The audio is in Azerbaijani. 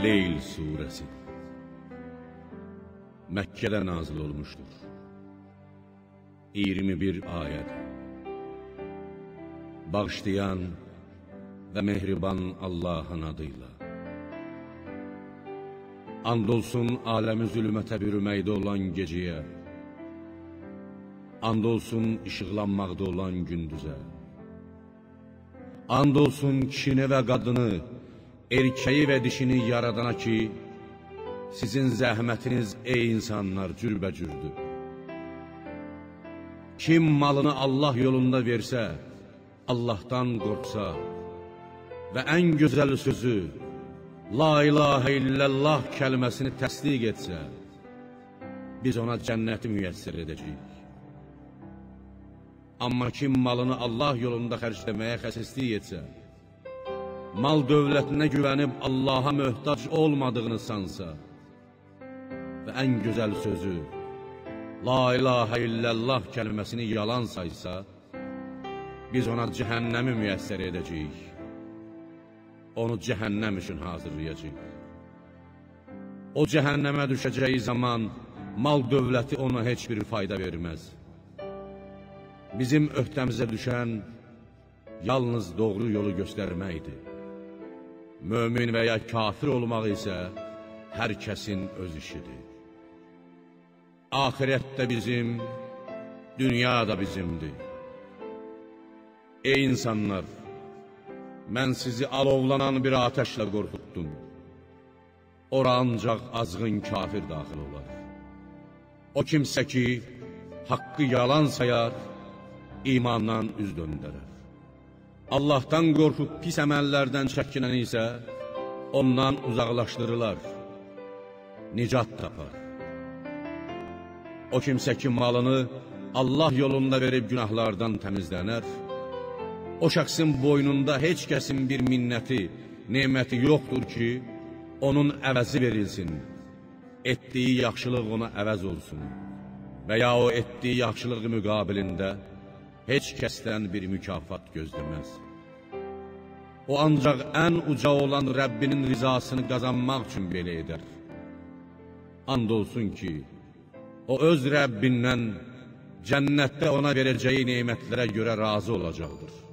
Leyl surəsi Məkkədə nazil olmuşdur. 21 ayəd. Bağışlayan və mehriban Allahın adıyla. And olsun aləmi zülmətə bürüməkdə olan gecəyə, and olsun işıqlanmaqda olan gündüzə, and olsun kişini və qadını, erkeği və dişini yaradana ki, sizin zəhmətiniz ey insanlar cürbəcürdür. Kim malını Allah yolunda versə, Allahdan qorxsa və ən gözəl sözü La ilahə illallah kəlməsini təsdiq etsə, biz ona cənnəti müyəssir edəcəyik. Amma kim malını Allah yolunda xərcləməyə xəsislik etsə, mal dövlətinə güvənib Allaha möhtac olmadığını sansa və ən gözəl sözü La ilahə illallah kəlməsini yalan saysa, biz ona cəhənnəmi müyəssər edəcəyik. Onu cəhənnəm üçün hazırlayacaq. O cəhənnəmə düşəcəyi zaman mal dövləti ona heç bir fayda verməz. Bizim öhdəmizə düşən yalnız doğru yolu göstərməkdir. Mömin və ya kafir olmaq isə hər kəsin öz işidir. Ahirətdə bizim, dünya da bizimdir. Ey insanlar! Mən sizi alovlanan bir ateşlə qorxutdum. Ora ancaq azğın kafir daxil olar. O kimsə ki, haqqı yalan sayar, imandan üz döndərər. Allahdan qorxub pis əməllərdən çəkinən isə ondan uzaqlaşdırılar, nicat tapar. O kimsə ki, malını Allah yolunda verib günahlardan təmizlənər, o şəxsin boynunda heç kəsin bir minnəti, neməti yoxdur ki, onun əvəzi verilsin, etdiyi yaxşılıq ona əvəz olsun və ya o etdiyi yaxşılıq müqabilində heç kəsdən bir mükafat gözləməz. O ancaq ən uca olan Rəbbinin rizasını qazanmaq üçün belə edər. And olsun ki, o öz Rəbbindən cənnətdə ona verəcəyi nemətlərə görə razı olacaqdır.